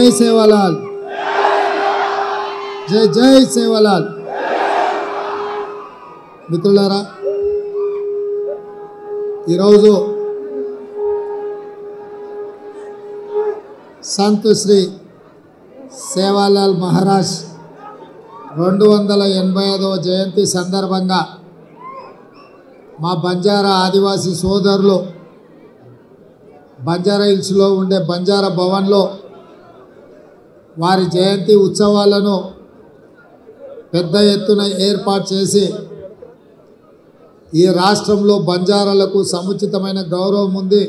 జై సేవాలాల్, జై జై సేవాలాల్. మిత్రులారా, ఈరోజు సంత్ శ్రీ సేవాలాల్ మహారాజ్ 285వ జయంతి సందర్భంగా మా బంజారా ఆదివాసీ సోదరులు బంజారా హిల్స్లో ఉండే బంజారా భవన్లో వారి జయంతి ఉత్సవాలను పెద్ద ఎత్తున ఏర్పాటు చేసి ఈ రాష్ట్రంలో బంజారాలకు సముచితమైన గౌరవం ఉంది,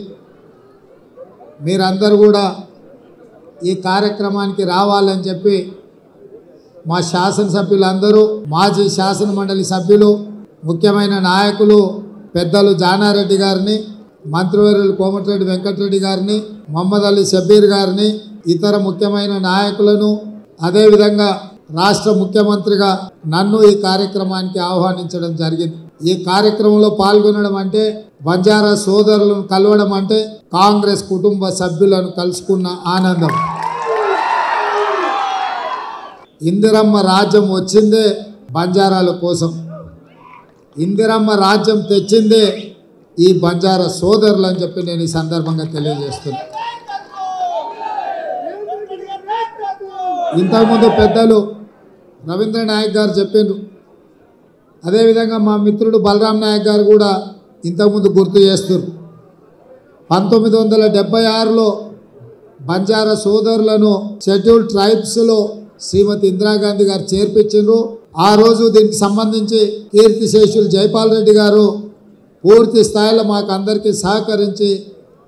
మీరందరూ కూడా ఈ కార్యక్రమానికి రావాలని చెప్పి మా శాసనసభ్యులందరూ, మాజీ శాసన మండలి సభ్యులు, ముఖ్యమైన నాయకులు పెద్దలు జానారెడ్డి గారిని, మంత్రివర్యులు కోమటిరెడ్డి వెంకటరెడ్డి గారిని, మొహమ్మద్ అలీ షబ్బీర్ గారిని, ఇతర ముఖ్యమైన నాయకులను, అదేవిధంగా రాష్ట్ర ముఖ్యమంత్రిగా నన్ను ఈ కార్యక్రమానికి ఆహ్వానించడం జరిగింది. ఈ కార్యక్రమంలో పాల్గొనడం అంటే, బంజారా సోదరులను కలవడం అంటే కాంగ్రెస్ కుటుంబ సభ్యులను కలుసుకున్న ఆనందం. ఇందిరమ్మ రాజ్యం వచ్చిందే బంజారాల కోసం, ఇందిరమ్మ రాజ్యం తెచ్చిందే ఈ బంజారా సోదరులు అని చెప్పి నేను ఈ సందర్భంగా తెలియజేస్తున్నాను. ఇంతకుముందు పెద్దలు రవీంద్ర నాయక్ గారు చెప్పిండ్రు, అదేవిధంగా మా మిత్రుడు బలరాం నాయక్ గారు కూడా ఇంతకుముందు గుర్తు చేస్తున్నారు. 1976లో బంజారా సోదరులను షెడ్యూల్డ్ ట్రైబ్స్లో శ్రీమతి ఇందిరాగాంధీ గారు చేర్పించారు. ఆ రోజు దీనికి సంబంధించి కీర్తిశేషులు జైపాల్ రెడ్డి గారు పూర్తి స్థాయిలో మాకు అందరికీ సహకరించి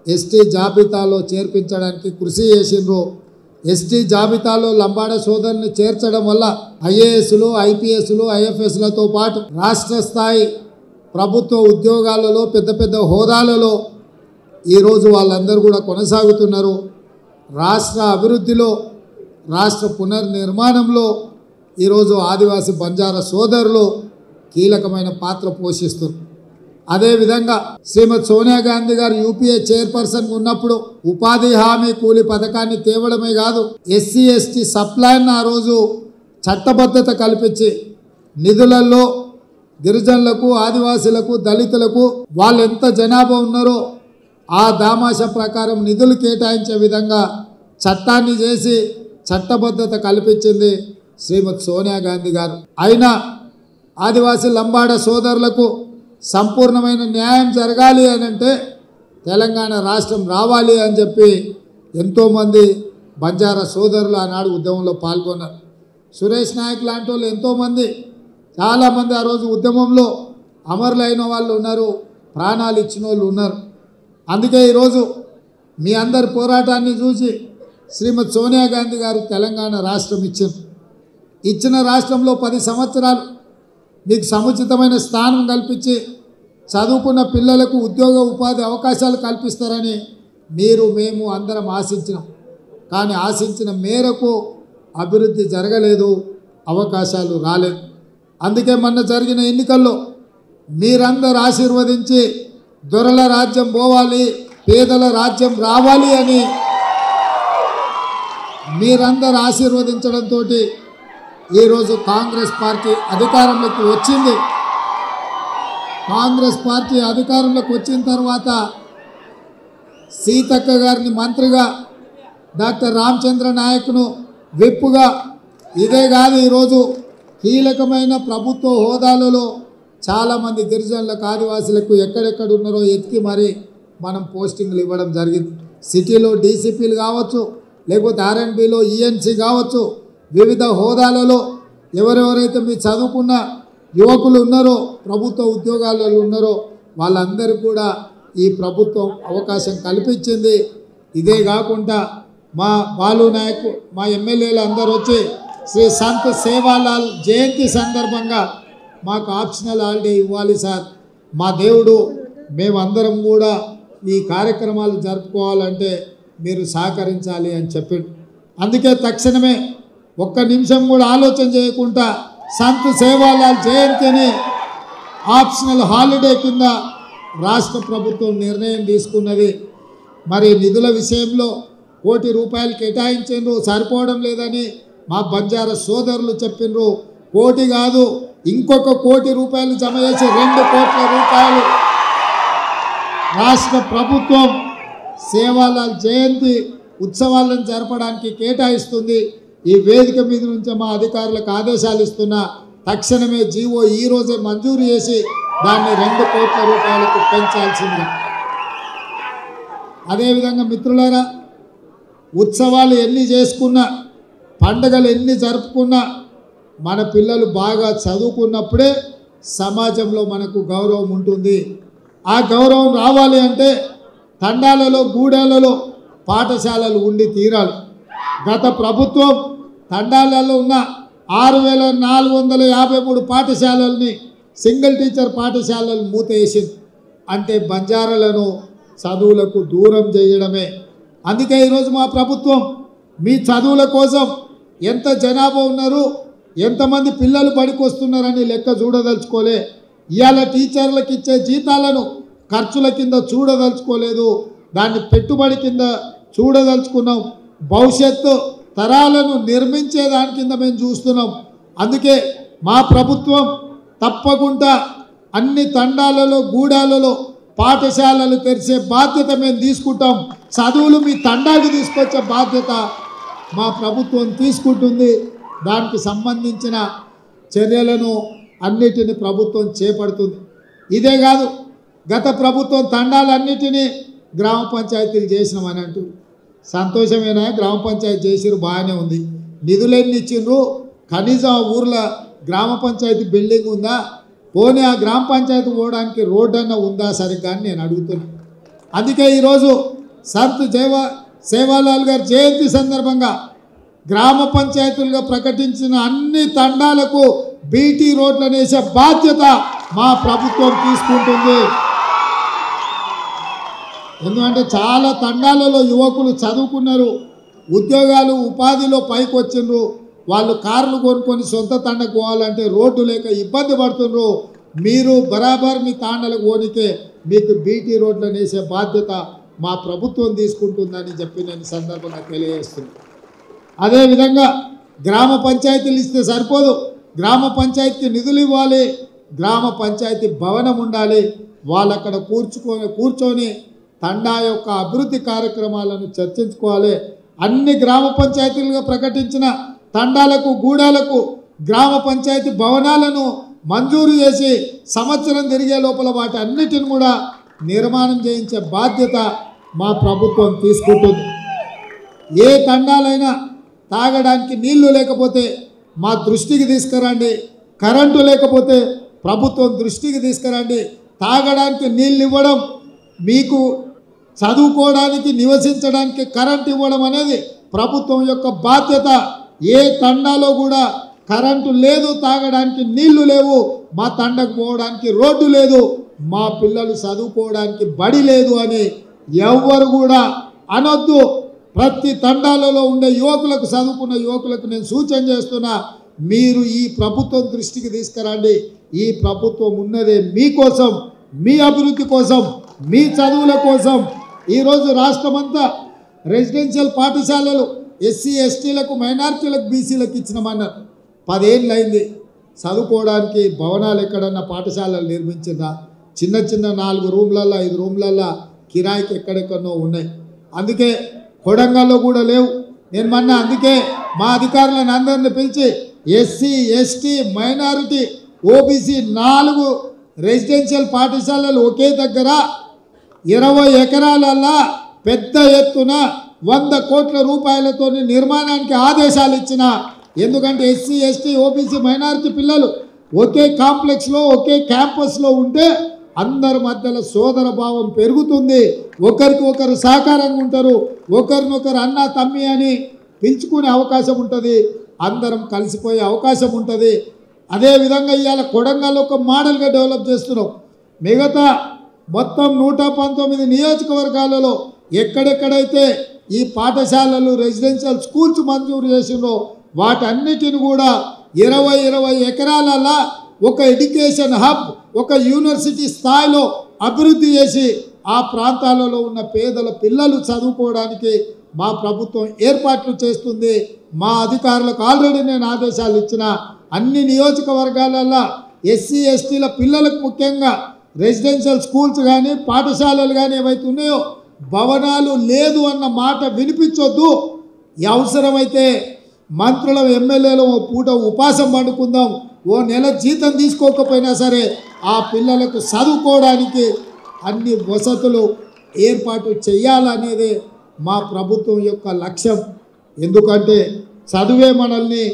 ఎస్టీ జాబితాలో చేర్పించడానికి కృషి చేసిండ్రు. ఎస్టీ జాబితాలో లంబాడ సోదరుని చేర్చడం వల్ల ఐఏఎస్లు, ఐపీఎస్లు, ఐఎఫ్ఎస్లతో పాటు రాష్ట్ర స్థాయి ప్రభుత్వ ఉద్యోగాలలో పెద్ద పెద్ద హోదాలలో ఈరోజు వాళ్ళందరూ కూడా కొనసాగుతున్నారు. రాష్ట్ర అభివృద్ధిలో, రాష్ట్ర పునర్నిర్మాణంలో ఈరోజు ఆదివాసీ బంజారా సోదరులు కీలకమైన పాత్ర పోషిస్తున్నారు. అదేవిధంగా శ్రీమతి సోనియా గాంధీ గారు యూపీఏ చైర్పర్సన్ ఉన్నప్పుడు ఉపాధి హామీ కూలీ పథకాన్ని తేవడమే కాదు, ఎస్సీ ఎస్టీ సప్లైని ఆ రోజు చట్టబద్ధత కల్పించి నిధులలో గిరిజనులకు, ఆదివాసీలకు, దళితులకు వాళ్ళు ఎంత జనాభా ఉన్నారో ఆ దామాష ప్రకారం నిధులు కేటాయించే విధంగా చట్టాన్ని చేసి చట్టబద్ధత కల్పించింది శ్రీమతి సోనియా గాంధీ గారు. అయినా ఆదివాసీ లంబాడ సోదరులకు సంపూర్ణమైన న్యాయం జరగాలి అని అంటే తెలంగాణ రాష్ట్రం రావాలి అని చెప్పి ఎంతోమంది బంజారా సోదరులు ఆనాడు ఉద్యమంలో పాల్గొన్నారు. సురేష్ నాయక్ లాంటి వాళ్ళు ఎంతోమంది, చాలామంది ఆ రోజు ఉద్యమంలో అమరులైన వాళ్ళు ఉన్నారు, ప్రాణాలు ఇచ్చిన వాళ్ళు ఉన్నారు. అందుకే ఈరోజు మీ అందరి పోరాటాన్ని చూసి శ్రీమతి సోనియా గాంధీ గారు తెలంగాణ రాష్ట్రం ఇచ్చిన రాష్ట్రంలో 10 సంవత్సరాలు మీకు సముచితమైన స్థానం కల్పించి చదువుకున్న పిల్లలకు ఉద్యోగ ఉపాధి అవకాశాలు కల్పిస్తారని మేము అందరం ఆశించినాం. కానీ ఆశించిన మేరకు అభివృద్ధి జరగలేదు, అవకాశాలు రాలేదు. అందుకే మొన్న జరిగిన ఎన్నికల్లో మీరందరూ ఆశీర్వదించి దొరల రాజ్యం పోవాలి, పేదల రాజ్యం రావాలి అని మీరందరూ ఆశీర్వదించడంతో ఈరోజు కాంగ్రెస్ పార్టీ అధికారంలోకి వచ్చింది. కాంగ్రెస్ పార్టీ అధికారంలోకి వచ్చిన తర్వాత సీతక్క గారిని మంత్రిగా, డాక్టర్ రామచంద్ర నాయక్ను విప్పుగా, ఇదే కాదు ఈరోజు కీలకమైన ప్రభుత్వ హోదాలలో చాలామంది గిరిజనులకు, ఆదివాసులకు ఎక్కడెక్కడ ఉన్నారో ఎత్తికి మరి మనం పోస్టింగ్లు ఇవ్వడం జరిగింది. సిటీలో డీసీపీలు కావచ్చు, లేకపోతే ఆర్ఎండ్బిలో ఈఎన్సీ కావచ్చు, వివిధ హోదాలలో ఎవరెవరైతే మీ చదువుకున్న యువకులు ఉన్నారో, ప్రభుత్వ ఉద్యోగాలలో ఉన్నారో వాళ్ళందరూ కూడా ఈ ప్రభుత్వం అవకాశం కల్పించింది. ఇదే కాకుండా మా బాలు నాయక్, మా ఎమ్మెల్యేలు అందరూ వచ్చి శ్రీ సంత్ సేవాలాల్ జయంతి సందర్భంగా మాకు ఆప్షనల్ హాలిడే ఇవ్వాలి సార్, మా దేవుడు, మేమందరం కూడా ఈ కార్యక్రమాలు జరుపుకోవాలంటే మీరు సహకరించాలి అని చెప్పిండు. అందుకే తక్షణమే ఒక్క నిమిషం కూడా ఆలోచన చేయకుండా సంత్ సేవాలాల్ జయంతిని ఆప్షనల్ హాలిడే కింద రాష్ట్ర ప్రభుత్వం నిర్ణయం తీసుకున్నది. మరి నిధుల విషయంలో కోటి రూపాయలు కేటాయించారు, సరిపోవడం లేదని మా బంజారా సోదరులు చెప్పినారు. కోటి కాదు, ఇంకొక కోటి రూపాయలు జమ చేసి 2 కోట్ల రూపాయలు రాష్ట్ర ప్రభుత్వం సేవాలాల్ జయంతి ఉత్సవాలను జరపడానికి కేటాయిస్తుంది. ఈ వేదిక మీద నుంచి మా అధికారులకు ఆదేశాలు ఇస్తున్నా, తక్షణమే జీవో ఈ రోజే మంజూరు చేసి దాన్ని 2 కోట్ల రూపాయలకు పెంచాల్సింది. అదేవిధంగా మిత్రులారా, ఉత్సవాలు ఎన్ని చేసుకున్నా, పండుగలు ఎన్ని జరుపుకున్నా, మన పిల్లలు బాగా చదువుకున్నప్పుడే సమాజంలో మనకు గౌరవం ఉంటుంది. ఆ గౌరవం రావాలి అంటే తండాలలో, గూడాలలో పాఠశాలలు ఉండి తీరాలి. గత ప్రభుత్వం తండాలలో ఉన్న 6,453 పాఠశాలల్ని సింగిల్ టీచర్ పాఠశాలలు మూతేసింది. అంటే బంజారాలను చదువులకు దూరం చేయడమే. అందుకే ఈరోజు మా ప్రభుత్వం మీ చదువుల కోసం ఎంత జనాభా ఉన్నారు, ఎంతమంది పిల్లలు బడికి వస్తున్నారని లెక్క చూడదలుచుకోలే. ఇవాళ టీచర్లకు ఇచ్చే జీతాలను ఖర్చుల కింద చూడదలుచుకోలేదు, దాన్ని పెట్టుబడి కింద చూడదలుచుకున్నాం. భవిష్యత్తు తరాలను నిర్మించే దాని కింద మేము చూస్తున్నాం. అందుకే మా ప్రభుత్వం తప్పకుండా అన్ని తండాలలో, గూడాలలో పాఠశాలలు తెరిచే బాధ్యత మేము తీసుకుంటాం. చదువులు మీ తండాకు తీసుకొచ్చే బాధ్యత మా ప్రభుత్వం తీసుకుంటుంది. దానికి సంబంధించిన చర్యలను అన్నిటిని ప్రభుత్వం చేపడుతుంది. ఇదే కాదు, గత ప్రభుత్వం తండాలన్నిటినీ గ్రామ పంచాయతీలు చేసినామని అంటూ సంతోషమేనా? గ్రామ పంచాయతీ చేసిరు, బాగానే ఉంది. నిధులెన్ని ఇచ్చిండ్రు? కనీసం ఆ ఊర్లో గ్రామ పంచాయతీ బిల్డింగ్ ఉందా? పోనీ ఆ గ్రామ పంచాయతీ పోవడానికి రోడ్డు అన్న ఉందా సరిగ్గా అని నేను అడుగుతున్నా. అందుకే ఈరోజు సంత్ సేవాలాల్ గారి జయంతి సందర్భంగా గ్రామ పంచాయతీలుగా ప్రకటించిన అన్ని తండాలకు బీటీ రోడ్లను వేసే బాధ్యత మా ప్రభుత్వం తీసుకుంటుంది. ఎందుకంటే చాలా తండాలలో యువకులు చదువుకున్నారు, ఉద్యోగాలు ఉపాధిలో పైకి వచ్చిండ్రు. వాళ్ళు కార్లు కొనుక్కొని సొంత తండకు పోవాలంటే రోడ్డు లేక ఇబ్బంది పడుతున్నారు. మీరు బరాబర్ మీ తాండలకు పోనికే మీకు బీటీ రోడ్లను వేసే బాధ్యత మా ప్రభుత్వం తీసుకుంటుందని చెప్పి నేను సందర్భంగా తెలియజేస్తున్నాను. అదేవిధంగా గ్రామ పంచాయతీలు ఇస్తే సరిపోదు, గ్రామ పంచాయతీకి నిధులు ఇవ్వాలి, గ్రామ పంచాయతీ భవనం ఉండాలి. వాళ్ళు అక్కడ కూర్చొని తండా యొక్క అభివృద్ధి కార్యక్రమాలను చర్చించుకోవాలి. అన్ని గ్రామ పంచాయతీలుగా ప్రకటించిన తండాలకు, గూడాలకు గ్రామ పంచాయతీ భవనాలను మంజూరు చేసి సంవత్సరం తిరిగే లోపల వాటి అన్నిటిని కూడా నిర్మాణం చేయించే బాధ్యత మా ప్రభుత్వం తీసుకుంటుంది. ఏ తండాలైనా తాగడానికి నీళ్లు లేకపోతే మా దృష్టికి తీసుకురండి, కరెంటు లేకపోతే ప్రభుత్వం దృష్టికి తీసుకురండి. తాగడానికి నీళ్ళు ఇవ్వడం, మీకు చదువుకోవడానికి, నివసించడానికి కరెంటు ఇవ్వడం అనేది ప్రభుత్వం యొక్క బాధ్యత. ఏ తండాలో కూడా కరెంటు లేదు, తాగడానికి నీళ్లు లేవు, మా తండకు పోవడానికి రోడ్డు లేదు, మా పిల్లలు చదువుకోవడానికి బడి లేదు అని ఎవ్వరు కూడా అనొద్దు. ప్రతి తండాలలో ఉండే యువకులకు, చదువుకున్న యువకులకు నేను సూచన చేస్తున్నా, మీరు ఈ ప్రభుత్వం దృష్టికి తీసుకురండి. ఈ ప్రభుత్వం ఉన్నదే మీకోసం, మీ అభివృద్ధి కోసం, మీ చదువుల కోసం. ఈరోజు రాష్ట్రమంతా రెసిడెన్షియల్ పాఠశాలలు ఎస్సీ ఎస్టీలకు, మైనారిటీలకు, బీసీలకు ఇచ్చినామన్నారు. 10 ఏళ్ళు అయింది. చదువుకోవడానికి భవనాలు ఎక్కడన్నా పాఠశాలలు నిర్మించిందా? చిన్న చిన్న 4 రూమ్లల్లో 5 రూమ్లల్లో కిరాయికి ఎక్కడెక్కడో ఉన్నాయి. అందుకే కొడంగల్లో కూడా లేవు. నేను అందుకే మా అధికారులను అందరిని పిలిచి SC ST minority OBC 4 residential పాఠశాలలు ఒకే దగ్గర 20 ఎకరాలల్లో పెద్ద ఎత్తున 100 కోట్ల రూపాయలతో నిర్మాణానికి ఆదేశాలు ఇచ్చిన. ఎందుకంటే ఎస్సీ ఎస్టీ ఓబీసీ మైనారిటీ పిల్లలు ఒకే కాంప్లెక్స్లో, ఒకే క్యాంపస్లో ఉంటే అందరి మధ్యలో సోదర భావం పెరుగుతుంది, ఒకరికి ఒకరు సహకారంగా ఉంటారు, ఒకరినొకరు అన్న తమ్మి అని పిలుచుకునే అవకాశం ఉంటుంది, అందరం కలిసిపోయే అవకాశం ఉంటుంది. అదేవిధంగా ఇవాళ కొడంగల్ ఒక మోడల్గా డెవలప్ చేస్తున్నాం. మిగతా మొత్తం 119 నియోజకవర్గాలలో ఎక్కడెక్కడైతే ఈ పాఠశాలలు, రెసిడెన్షియల్ స్కూల్స్ మంజూరు చేసిందో వాటన్నిటిని కూడా 20 ఎకరాలలో ఒక ఎడ్యుకేషన్ హబ్, ఒక యూనివర్సిటీ స్థాయిలో అభివృద్ధి చేసి ఆ ప్రాంతాలలో ఉన్న పేదల పిల్లలు చదువుకోవడానికి మా ప్రభుత్వం ఏర్పాట్లు చేస్తుంది. మా అధికారులకు ఆల్రెడీ నేను ఆదేశాలు ఇచ్చిన అన్ని నియోజకవర్గాలలో ఎస్సీ ఎస్టీల పిల్లలకు ముఖ్యంగా రెసిడెన్షియల్ స్కూల్స్ కానీ పాఠశాలలు కానీ ఏవైతే ఉన్నాయో భవనాలు లేదు అన్న మాట వినిపించొద్దు. అవసరమైతే మంత్రుల ఎమ్మెల్యేలు ఓ పూట ఉపాసం పండుకుందాం, ఓ నెల జీతం తీసుకోకపోయినా సరే ఆ పిల్లలకు చదువుకోవడానికి అన్ని వసతులు ఏర్పాటు చేయాలనేది మా ప్రభుత్వం యొక్క లక్ష్యం. ఎందుకంటే చదువే మనల్ని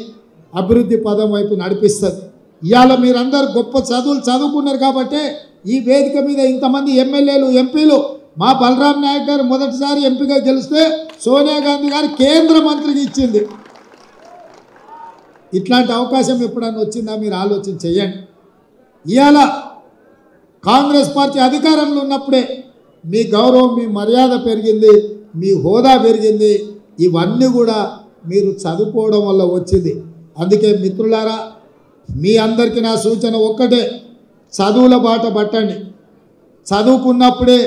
అభివృద్ధి పదం వైపు నడిపిస్తుంది. ఇవాళ మీరందరూ గొప్ప చదువులు చదువుకున్నారు కాబట్టి ఈ వేదిక మీద ఇంతమంది ఎమ్మెల్యేలు ఎంపీలు, మా బలరాం నాయక్ గారు మొదటిసారి ఎంపీగా గెలిస్తే సోనియా గాంధీ గారు కేంద్ర మంత్రికి ఇచ్చింది. ఇట్లాంటి అవకాశం ఎప్పుడన్నా వచ్చిందా మీరు ఆలోచన చేయండి. ఇవాళ కాంగ్రెస్ పార్టీ అధికారంలో ఉన్నప్పుడే మీ గౌరవం, మీ మర్యాద పెరిగింది, మీ హోదా పెరిగింది. ఇవన్నీ కూడా మీరు చదువుకోవడం వల్ల వచ్చింది. అందుకే మిత్రులారా, మీ అందరికీ నా సూచన ఒక్కటే, చదువుల బాట పట్టండి. చదువుకున్నప్పుడే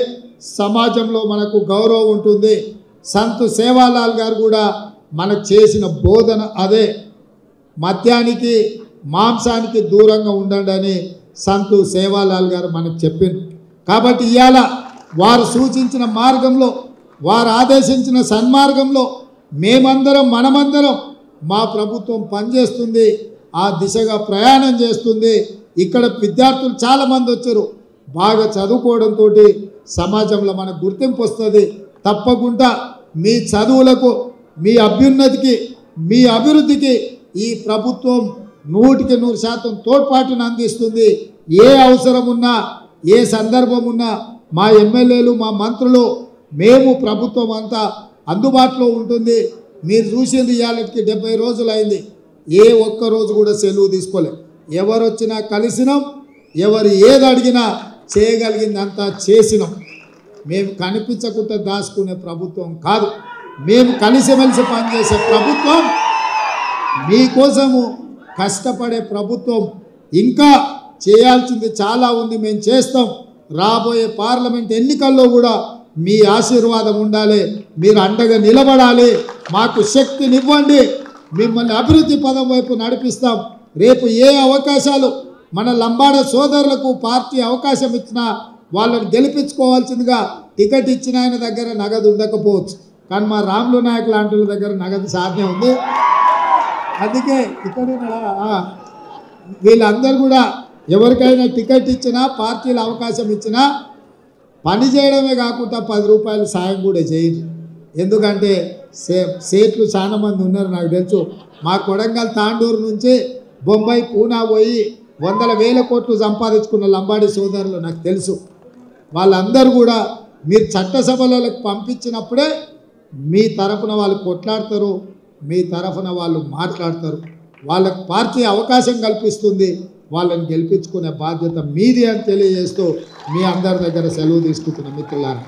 సమాజంలో మనకు గౌరవం ఉంటుంది. సంత్ సేవాలాల్ గారు కూడా మనకు చేసిన బోధన అదే, మద్యానికి మాంసానికి దూరంగా ఉండండి అని సంత్ సేవాలాల్ గారు మనకు చెప్పింది. కాబట్టి ఇవాళ వారు సూచించిన మార్గంలో, వారు ఆదేశించిన సన్మార్గంలో మేమందరం మనమందరం మా ప్రభుత్వం పనిచేస్తుంది, ఆ దిశగా ప్రయాణం చేస్తుంది. ఇక్కడ విద్యార్థులు చాలామంది వచ్చారు, బాగా చదువుకోవడంతో సమాజంలో మనకు గుర్తింపు వస్తుంది. తప్పకుండా మీ చదువులకు, మీ అభ్యున్నతికి, మీ అభివృద్ధికి ఈ ప్రభుత్వం 100% తోడ్పాటును అందిస్తుంది. ఏ అవసరం ఉన్నా, ఏ సందర్భం ఉన్నా మా ఎమ్మెల్యేలు, మా మంత్రులు, మేము ప్రభుత్వం అంతా అందుబాటులో ఉంటుంది. మీరు చూసింది ఇవాళకి 70 రోజులు అయింది, ఏ ఒక్క రోజు కూడా సెలవు తీసుకోలే. ఎవరు వచ్చినా కలిసినాం, ఎవరు ఏది అడిగినా చేయగలిగిందంతా చేసినాం. మేము కనిపించకుండా దాచుకునే ప్రభుత్వం కాదు, మేము కలిసిమెలిసి పనిచేసే ప్రభుత్వం, మీకోసము కష్టపడే ప్రభుత్వం. ఇంకా చేయాల్సింది చాలా ఉంది, మేము చేస్తాం. రాబోయే పార్లమెంట్ ఎన్నికల్లో కూడా మీ ఆశీర్వాదం ఉండాలి, మీరు అండగా నిలబడాలి, మాకు శక్తినివ్వండి, మిమ్మల్ని అభివృద్ధి పదం వైపు నడిపిస్తాం. రేపు ఏ అవకాశాలు మన లంబాడ సోదరులకు పార్టీ అవకాశం ఇచ్చినా వాళ్ళని గెలిపించుకోవాల్సిందిగా టికెట్ ఇచ్చిన ఆయన దగ్గర నగదు ఉండకపోవచ్చు, కానీ మా రాములు నాయక్ లాంటి దగ్గర నగదు సాధ్యం ఉంది. అందుకే ఇక్కడ వీళ్ళందరూ కూడా ఎవరికైనా టికెట్ ఇచ్చినా, పార్టీలు అవకాశం ఇచ్చినా పని చేయడమే కాకుండా 10 రూపాయలు సాయం కూడా చేయండి. ఎందుకంటే సేట్లు చాలా మంది ఉన్నారు, నాకు తెలుసు. మా కొడంగల్ తాండూరు నుంచి బొంబాయి, పూనా పోయి 100,000 కోట్లు సంపాదించుకున్న లంబాడి సోదరులు నాకు తెలుసు. వాళ్ళందరూ కూడా మీరు చట్టసభలకు పంపించినప్పుడే మీ తరఫున వాళ్ళు కొట్లాడతారు, మీ తరఫున వాళ్ళు మాట్లాడతారు. వాళ్ళకు పార్టీ అవకాశం కల్పిస్తుంది, వాళ్ళని గెలిపించుకునే బాధ్యత మీది అని తెలియజేస్తూ మీ అందరి దగ్గర సెలవు తీసుకుంటున్న మిత్రులారా.